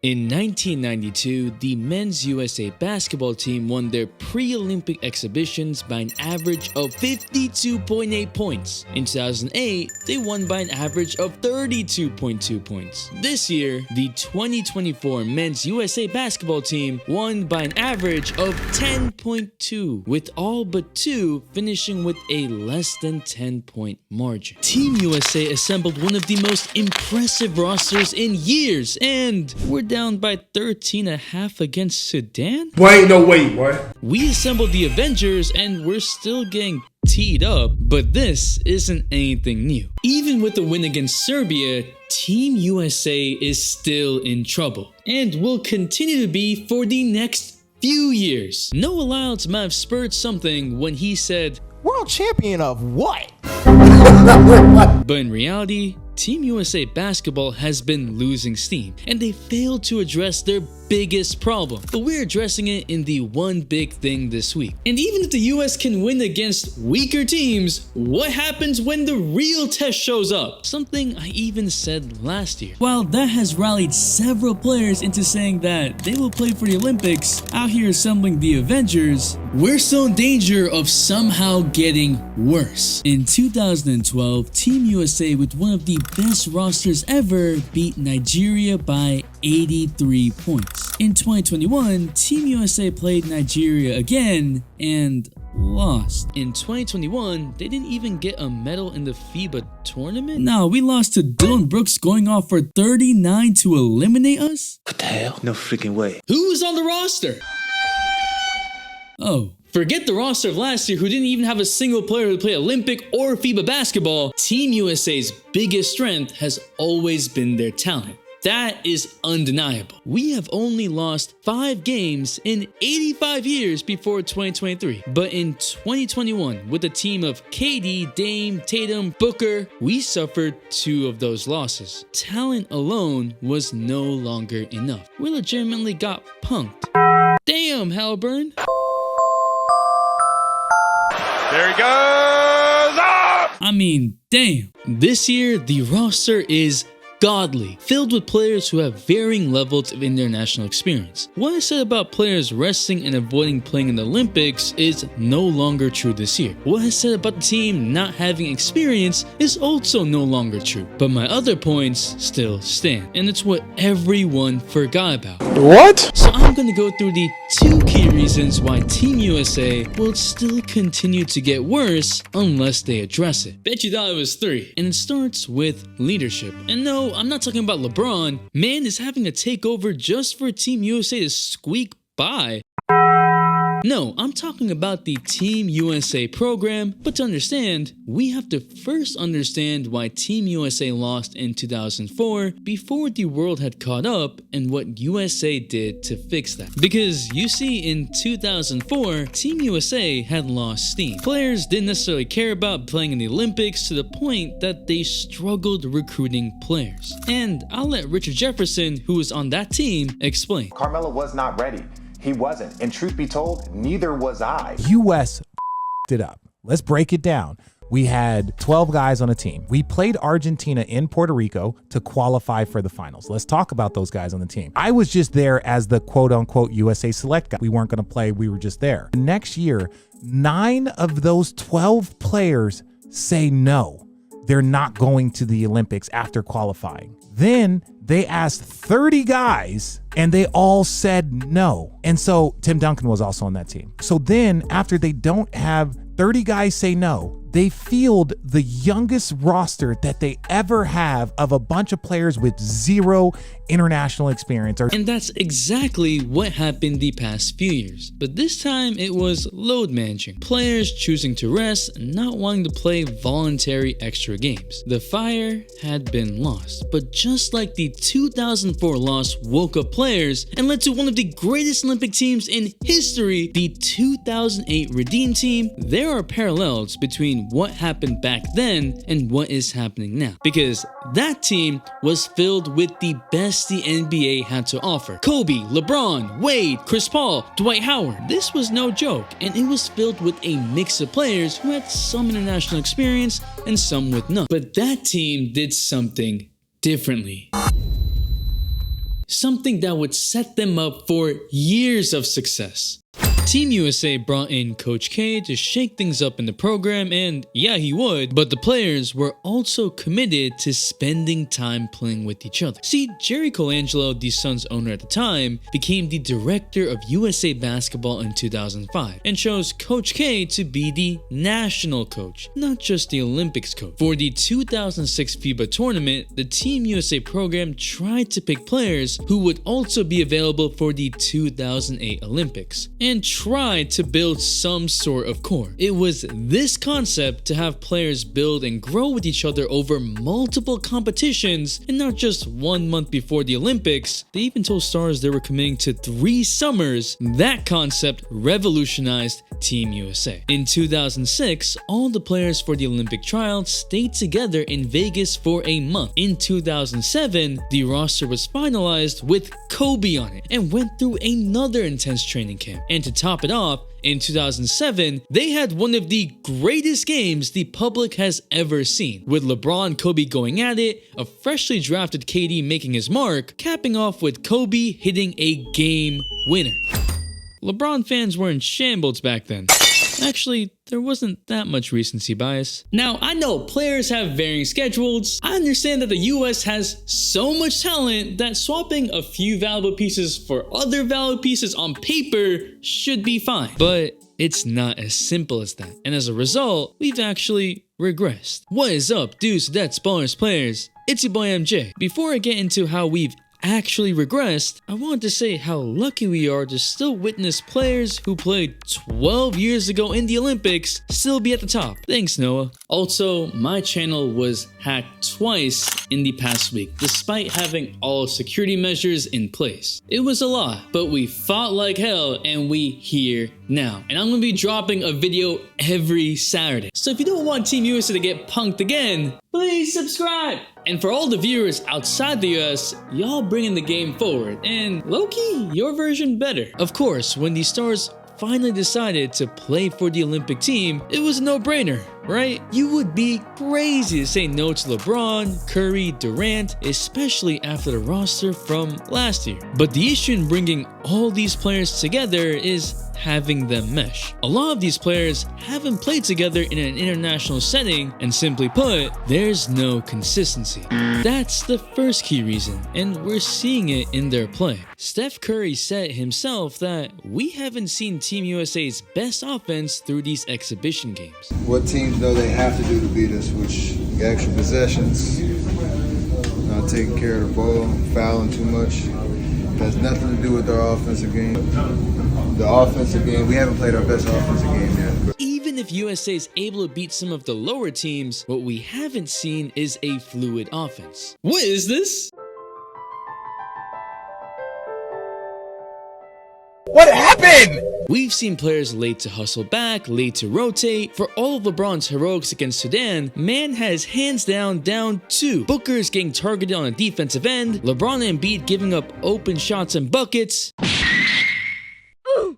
In 1992, the men's USA basketball team won their pre-Olympic exhibitions by an average of 52.8 points. In 2008, they won by an average of 32.2 points. This year, the 2024 men's USA basketball team won by an average of 10.2, with all but two finishing with a less than 10-point margin. Team USA assembled one of the most impressive rosters in years, and we're down by 13.5 against Sudan? Boy, ain't no way, boy. We assembled the Avengers and we're still getting teed up, but this isn't anything new. Even with the win against Serbia, Team USA is still in trouble and will continue to be for the next few years. Noah Lyles might have spurred something when he said, "World champion of what?" But in reality, Team USA basketball has been losing steam, and they failed to address their biggest problem. But we're addressing it in the one big thing this week. And even if the US can win against weaker teams, what happens when the real test shows up? Something I even said last year. While that has rallied several players into saying that they will play for the Olympics, out here assembling the Avengers, we're still in danger of somehow getting worse. In 2012, Team USA, with one of the best rosters ever, beat Nigeria by 83 points. In 2021, Team USA played Nigeria again and lost. In 2021, they didn't even get a medal in the FIBA tournament? No, we lost to Dylan Brooks going off for 39 to eliminate us? What the hell? No freaking way. Who was on the roster? Oh. Forget the roster of last year who didn't even have a single player who played Olympic or FIBA basketball. Team USA's biggest strength has always been their talent. That is undeniable. We have only lost 5 games in 85 years before 2023. But in 2021, with a team of KD, Dame, Tatum, Booker, we suffered 2 of those losses. Talent alone was no longer enough. We legitimately got punked. Damn, Halliburton. There he goes! Up! I mean, damn. This year, the roster is godly, filled with players who have varying levels of international experience. What I said about players resting and avoiding playing in the Olympics is no longer true this year. What I said about the team not having experience is also no longer true. But my other points still stand, and it's what everyone forgot about. What? So I'm gonna go through the 2 key reasons why Team USA will still continue to get worse unless they address it. Bet you thought it was 3. And it starts with leadership. And no, I'm not talking about LeBron. Man is having to take over just for Team USA to squeak by. No, I'm talking about the Team USA program, but to understand, we have to first understand why Team USA lost in 2004 before the world had caught up and what USA did to fix that. Because you see, in 2004, Team USA had lost steam. Players didn't necessarily care about playing in the Olympics to the point that they struggled recruiting players. And I'll let Richard Jefferson, who was on that team, explain. Carmelo was not ready. He wasn't. And truth be told, neither was I. US it up. Let's break it down. We had 12 guys on a team. We played Argentina in Puerto Rico to qualify for the finals. Let's talk about those guys on the team. I was just there as the quote unquote USA select guy. We weren't going to play. We were just there. Next year, 9 of those 12 players say no. They're not going to the Olympics after qualifying. Then they asked 30 guys and they all said no. And so Tim Duncan was also on that team. So then after they don't have 30 guys say no, they field the youngest roster that they ever have of a bunch of players with 0 international experience. And that's exactly what happened the past few years. But this time it was load managing. Players choosing to rest and not wanting to play voluntary extra games. The fire had been lost. But just like the 2004 loss woke up players and led to one of the greatest Olympic teams in history, the 2008 Redeem team, there are parallels between what happened back then and what is happening now. Because that team was filled with the best the NBA had to offer. Kobe, LeBron, Wade, Chris Paul, Dwight Howard. This was no joke, and it was filled with a mix of players who had some international experience and some with none. But that team did something differently. something that would set them up for years of success. Team USA brought in Coach K to shake things up in the program, and yeah, he would, but the players were also committed to spending time playing with each other. See, Jerry Colangelo, the Suns owner at the time, became the director of USA Basketball in 2005 and chose Coach K to be the national coach, not just the Olympics coach. For the 2006 FIBA tournament, the Team USA program tried to pick players who would also be available for the 2008 Olympics, and tried to build some sort of core. It was this concept to have players build and grow with each other over multiple competitions and not just 1 month before the Olympics. They even told stars they were committing to 3 summers. That concept revolutionized Team USA. In 2006, all the players for the Olympic tryouts stayed together in Vegas for a month. In 2007, the roster was finalized with Kobe on it and went through another intense training camp. And to top it off, in 2007, they had one of the greatest games the public has ever seen, with LeBron Kobe going at it, a freshly drafted KD making his mark, capping off with Kobe hitting a game winner. LeBron fans were in shambles back then. Actually, there wasn't that much recency bias. Now, I know players have varying schedules. I understand that the US has so much talent that swapping a few valuable pieces for other valuable pieces on paper should be fine. But it's not as simple as that. And as a result, we've actually regressed. What is up, dudes, that's ballers players? It's your boy MJ. Before I get into how we've actually regressed, I wanted to say how lucky we are to still witness players who played 12 years ago in the Olympics still be at the top. Thanks, Noah. Also, my channel was hacked twice in the past week, despite having all security measures in place. It was a lot, but we fought like hell and we here now. And I'm gonna be dropping a video every Saturday. So if you don't want Team USA to get punked again, please subscribe. And for all the viewers outside the US, y'all bringing the game forward, and low-key, your version better. Of course, when the stars finally decided to play for the Olympic team, it was a no-brainer, right? You would be crazy to say no to LeBron, Curry, Durant, especially after the roster from last year. But the issue in bringing all these players together is having them mesh. A lot of these players haven't played together in an international setting, and simply put, there's no consistency. That's the first key reason, and we're seeing it in their play. Steph Curry said himself that we haven't seen Team USA's best offense through these exhibition games. What teams know they have to do to beat us, which extra possessions, not taking care of the ball, fouling too much. It has nothing to do with our offensive game. The offensive game, we haven't played our best offensive game yet. Even if USA is able to beat some of the lower teams, what we haven't seen is a fluid offense. What is this? What happened? We've seen players late to hustle back, late to rotate. For all of LeBron's heroics against Sudan, man has hands down 2. Booker's getting targeted on a defensive end, LeBron and Embiid giving up open shots and buckets.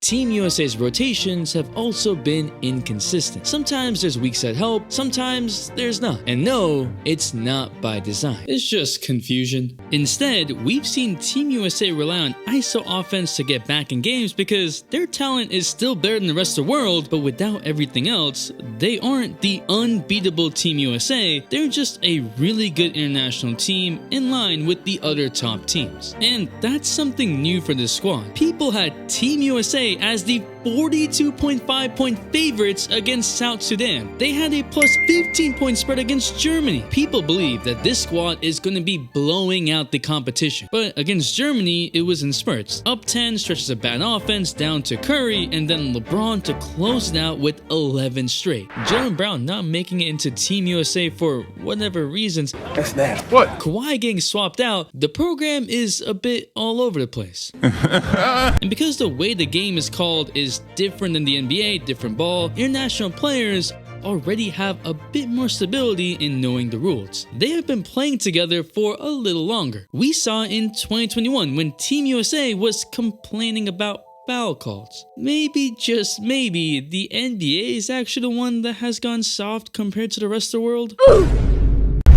Team USA's rotations have also been inconsistent. Sometimes there's weak side help, sometimes there's not. And no, it's not by design. It's just confusion. Instead, we've seen Team USA rely on ISO offense to get back in games because their talent is still better than the rest of the world, but without everything else, they aren't the unbeatable Team USA. They're just a really good international team in line with the other top teams. And that's something new for this squad. People had Team USA as the 42.5 point favorites against South Sudan. They had a plus 15 point spread against Germany. People believe that this squad is going to be blowing out the competition. But against Germany, it was in spurts. Up 10 stretches a bad offense down to Curry, and then LeBron to close it out with 11 straight. Jaylen Brown not making it into Team USA for whatever reasons. That's that. What? Kawhi getting swapped out. The program is a bit all over the place. And because the way the game is called is different than the NBA, different ball, international players already have a bit more stability in knowing the rules. They have been playing together for a little longer. We saw in 2021 when Team USA was complaining about foul calls. Maybe, just maybe, the NBA is actually the one that has gone soft compared to the rest of the world.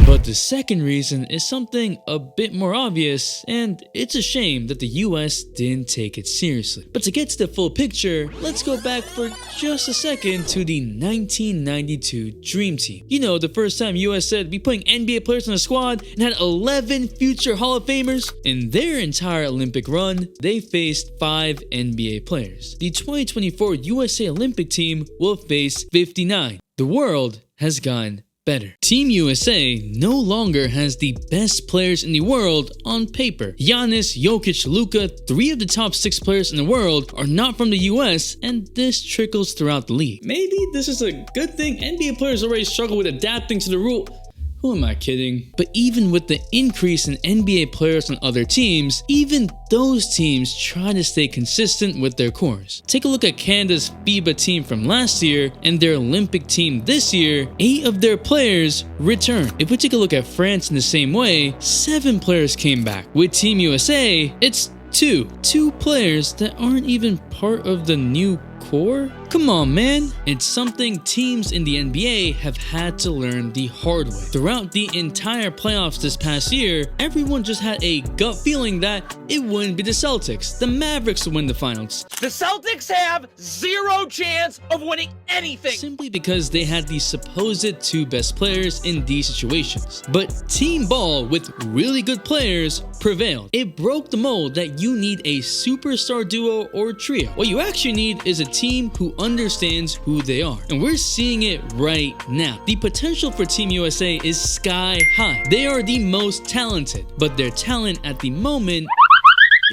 But But the second reason is something a bit more obvious, and it's a shame that the US didn't take it seriously. But to get to the full picture, let's go back for just a second to the 1992 Dream Team. You know, the first time US said be putting NBA players on the squad and had 11 future Hall of Famers. In their entire Olympic run, they faced 5 NBA players. The 2024 USA Olympic team will face 59. The world has gone better. Team USA no longer has the best players in the world on paper. Giannis, Jokic, Luka, 3 of the top 6 players in the world are not from the US, and this trickles throughout the league. Maybe this is a good thing. NBA players already struggle with adapting to the rule. Who am I kidding? But even with the increase in NBA players on other teams, even those teams try to stay consistent with their cores. Take a look at Canada's FIBA team from last year and their Olympic team this year. 8 of their players returned. If we take a look at France in the same way, 7 players came back. With Team USA, it's 2 players that aren't even part of the new core? Come on, man. It's something teams in the NBA have had to learn the hard way. Throughout the entire playoffs this past year, everyone just had a gut feeling that it wouldn't be the Celtics. The Mavericks would win the finals. The Celtics have 0 chance of winning anything. Simply because they had the supposed 2 best players in these situations. But team ball with really good players prevailed. It broke the mold that you need a superstar duo or trio. What you actually need is a team who understands who they are. And we're seeing it right now. The potential for Team USA is sky high. They are the most talented, but their talent at the moment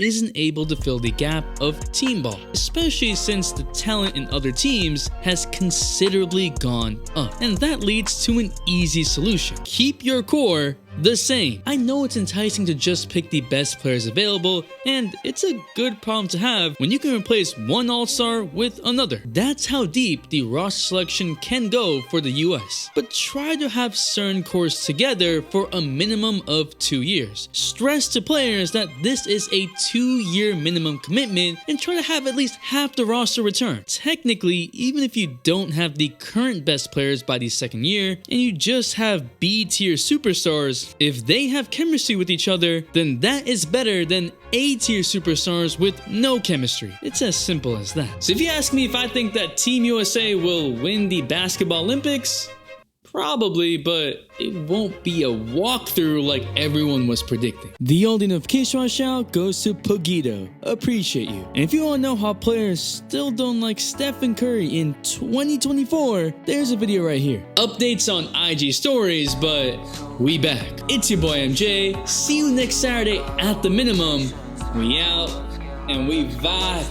isn't able to fill the gap of team ball, especially since the talent in other teams has considerably gone up. And that leads to an easy solution. Keep your core the same. I know it's enticing to just pick the best players available, and it's a good problem to have when you can replace one all-star with another. That's how deep the roster selection can go for the US. But try to have certain cores together for a minimum of 2 years. Stress to players that this is a 2-year minimum commitment, and try to have at least half the roster return. Technically, even if you don't have the current best players by the second year, and you just have B-tier superstars, if they have chemistry with each other, then that is better than A-tier superstars with no chemistry. It's as simple as that. So if you ask me if I think that Team USA will win the basketball Olympics, probably, but it won't be a walkthrough like everyone was predicting. The only notification shout goes to Pogito. Appreciate you. And if you want to know how players still don't like Stephen Curry in 2024, there's a video right here. Updates on IG stories, but we back. It's your boy MJ. See you next Saturday at the minimum. We out and we vibe.